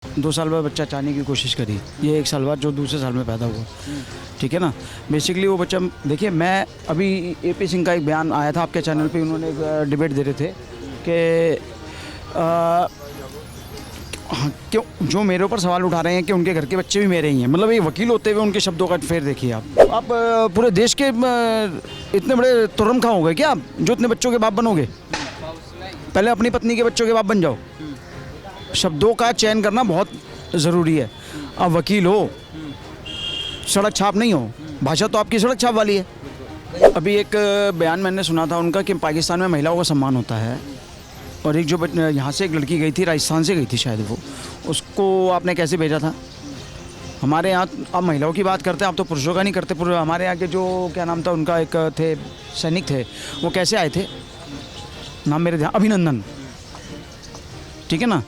2 साल बाद बच्चा चाहने की कोशिश करी, ये 1 साल बाद जो दूसरे साल में पैदा हुआ, ठीक है ना। बेसिकली वो बच्चा, देखिए मैं अभी AP सिंह का एक बयान आया था आपके चैनल पे, उन्होंने एक डिबेट दे रहे थे कि क्यों जो मेरे ऊपर सवाल उठा रहे हैं कि उनके घर के बच्चे भी मेरे ही हैं, मतलब ये वकील होते हुए उनके शब्दों का फेर देखिए आप पूरे देश के इतने बड़े तुर्रम खां हो गए क्या आप, जो इतने बच्चों के बाप बनोगे? पहले अपनी पत्नी के बच्चों के बाप बन जाओ। शब्दों का चयन करना बहुत ज़रूरी है। आप वकील हो, सड़क छाप नहीं हो, भाषा तो आपकी सड़क छाप वाली है। अभी एक बयान मैंने सुना था उनका कि पाकिस्तान में महिलाओं का सम्मान होता है, और एक जो यहाँ से एक लड़की गई थी, राजस्थान से गई थी शायद, वो उसको आपने कैसे भेजा था? हमारे यहाँ आप महिलाओं की बात करते हैं, आप तो पुरुषों का नहीं करते। हमारे यहाँ के जो क्या नाम था उनका, एक थे सैनिक थे, वो कैसे आए थे, नाम मेरे ध्यान, अभिनंदन, ठीक है ना।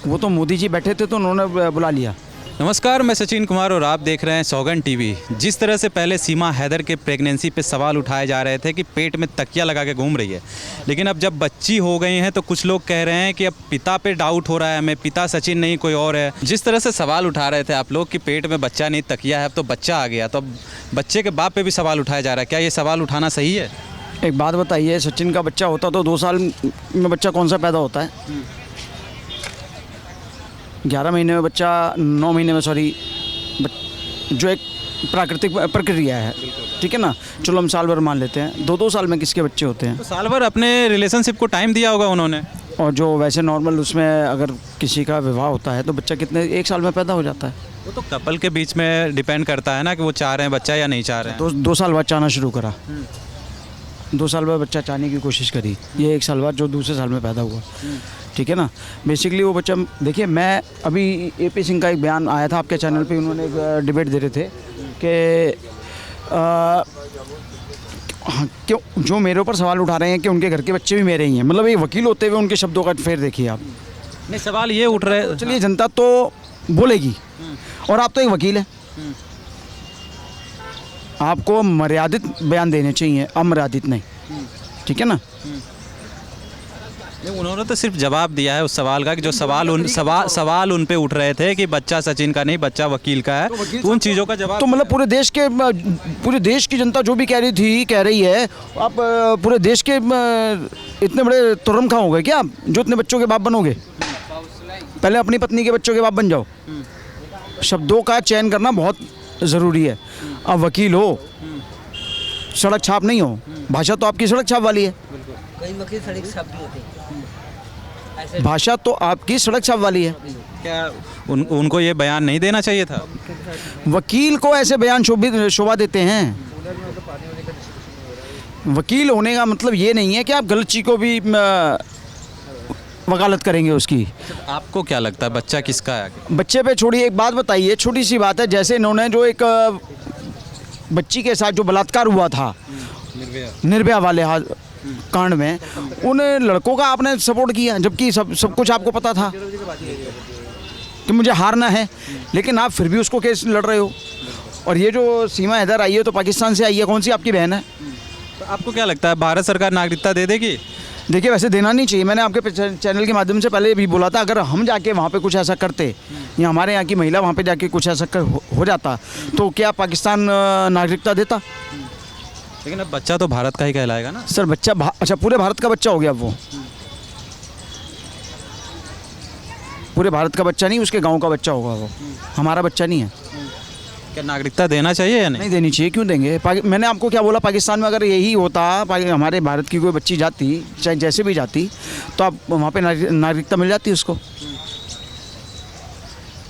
वो तो मोदी जी बैठे थे तो उन्होंने बुला लिया। नमस्कार, मैं सचिन कुमार और आप देख रहे हैं सौगन टीवी। जिस तरह से पहले सीमा हैदर के प्रेगनेंसी पे सवाल उठाए जा रहे थे कि पेट में तकिया लगा के घूम रही है, लेकिन अब जब बच्ची हो गई हैं तो कुछ लोग कह रहे हैं कि अब पिता पे डाउट हो रहा है, हमें पिता सचिन नहीं कोई और है। जिस तरह से सवाल उठा रहे थे आप लोग कि पेट में बच्चा नहीं तकिया है, अब तो बच्चा आ गया, तो अब बच्चे के बाप पे भी सवाल उठाया जा रहा है। क्या ये सवाल उठाना सही है? एक बात बताइए, सचिन का बच्चा होता तो 2 साल में बच्चा कौन सा पैदा होता है? 11 महीने में बच्चा, 9 महीने में, सॉरी, जो एक प्राकृतिक प्रक्रिया है, ठीक है ना। चलो हम साल भर मान लेते हैं, 2-2 साल में किसके बच्चे होते हैं? तो साल भर अपने रिलेशनशिप को टाइम दिया होगा उन्होंने। और जो वैसे नॉर्मल उसमें अगर किसी का विवाह होता है तो बच्चा कितने 1 साल में पैदा हो जाता है। वो तो कपल के बीच में डिपेंड करता है ना कि वो चाह रहे हैं बच्चा या नहीं चाह रहे हैं। 2 साल बाद चाहना शुरू करा, 2 साल बाद बच्चा चाहने की कोशिश करी, ये 1 साल बाद जो दूसरे साल में पैदा हुआ, ठीक है ना। बेसिकली वो बच्चा, देखिए मैं अभी AP सिंह का एक बयान आया था आपके चैनल पे, उन्होंने एक डिबेट दे रहे थे कि क्यों जो मेरे ऊपर सवाल उठा रहे हैं कि उनके घर के बच्चे भी मेरे ही हैं, मतलब ये वकील होते हुए उनके शब्दों का फेर देखिए आप। नहीं, सवाल ये उठ रहे, चलिए जनता तो बोलेगी, और आप तो एक वकील हैं, आपको मर्यादित बयान देने चाहिए, अमर्यादित नहीं, ठीक है ना। नहीं, उन्होंने तो सिर्फ जवाब दिया है उस सवाल का कि जो सवाल उन पे उठ रहे थे कि बच्चा सचिन का नहीं, बच्चा वकील का है, तो उन चीज़ों का जवाब तो मतलब पूरे देश की जनता जो भी कह रही है, आप पूरे देश के इतने बड़े तुर्रम खां हो गए क्या आप, जो इतने बच्चों के बाप बनोगे? पहले अपनी पत्नी के बच्चों के बाप बन जाओ। शब्दों का चयन करना बहुत ज़रूरी है। आप वकील हो, सड़क छाप नहीं हो, भाषा तो आपकी सड़क छाप वाली है। कई वकील सड़क छाप भी होते हैं। भाषा तो आपकी सड़क छाप वाली है। क्या उनको ये बयान नहीं देना चाहिए था? वकील को ऐसे बयान शोभा देते हैं। वकील होने का मतलब ये नहीं है कि आप गलत चीज़ को भी वकालत करेंगे उसकी। आपको क्या लगता है बच्चा किसका है? बच्चे पे छोड़िए, एक बात बताइए, छोटी सी बात है, जैसे इन्होंने जो एक बच्ची के साथ जो बलात्कार हुआ था निर्भया वाले कांड में, उन लड़कों का आपने सपोर्ट किया, जबकि सब कुछ आपको पता था कि मुझे हारना है, लेकिन आप फिर भी उसको केस लड़ रहे हो। और ये जो सीमा हैदर आई है तो पाकिस्तान से आई है, कौन सी आपकी बहन है? तो आपको क्या लगता है भारत सरकार नागरिकता दे देगी? देखिए वैसे देना नहीं चाहिए, मैंने आपके चैनल के माध्यम से पहले भी बोला था, अगर हम जाके वहाँ पे कुछ ऐसा करते या हमारे यहाँ की महिला वहाँ पे जाके कुछ ऐसा हो जाता तो क्या पाकिस्तान नागरिकता देता? लेकिन अब बच्चा तो भारत का ही कहलाएगा ना सर। बच्चा अच्छा, पूरे भारत का बच्चा हो गया वो? पूरे भारत का बच्चा नहीं, उसके गांव का बच्चा होगा वो, हमारा बच्चा नहीं है। क्या नागरिकता देना चाहिए या नहीं देनी चाहिए, क्यों देंगे? मैंने आपको क्या बोला, पाकिस्तान में अगर यही होता, हमारे भारत की कोई बच्ची जाती, चाहे जैसे भी जाती, तो आप वहाँ पे नागरिकता मिल जाती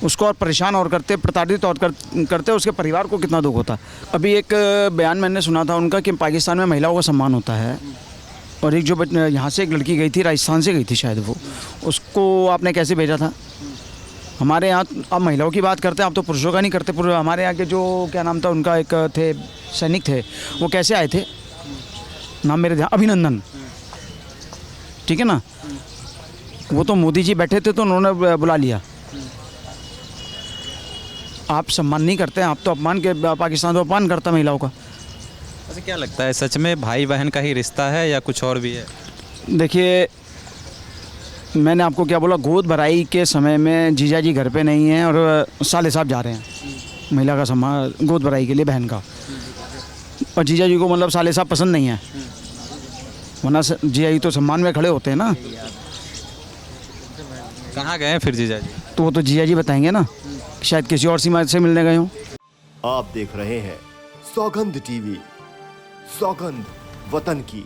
उसको और परेशान और करते, प्रताड़ित और करते, उसके परिवार को कितना दुख होता। अभी एक बयान मैंने सुना था उनका कि पाकिस्तान में महिलाओं का सम्मान होता है, और एक जो यहाँ से एक लड़की गई थी, राजस्थान से गई थी शायद, वो उसको आपने कैसे भेजा था? हमारे यहाँ आप महिलाओं की बात करते हैं, आप तो पुरुषों का नहीं करते। हमारे यहाँ के जो क्या नाम था उनका, एक थे सैनिक थे, वो कैसे आए थे, नाम मेरे ध्यान, अभिनंदन, ठीक है ना। वो तो मोदी जी बैठे थे तो उन्होंने बुला लिया। आप सम्मान नहीं करते हैं, आप तो अपमान के, पाकिस्तान तो अपमान करता महिलाओं का। अच्छा, क्या लगता है सच में भाई बहन का ही रिश्ता है या कुछ और भी है? देखिए मैंने आपको क्या बोला, गोद भराई के समय में जीजा जी घर पे नहीं हैं और साले साहब जा रहे हैं महिला का सम्मान गोद भराई के लिए, बहन का। और जीजा जी को मतलब साले साहब पसंद नहीं है, वरना जीजा जी तो सम्मान में खड़े होते हैं ना। कहाँ गए हैं फिर जीजा जी? तो वो तो जीजा जी बताएंगे ना, शायद किसी और सीमा से मिलने गए हों। आप देख रहे हैं सौगंध टीवी, सौगंध वतन की।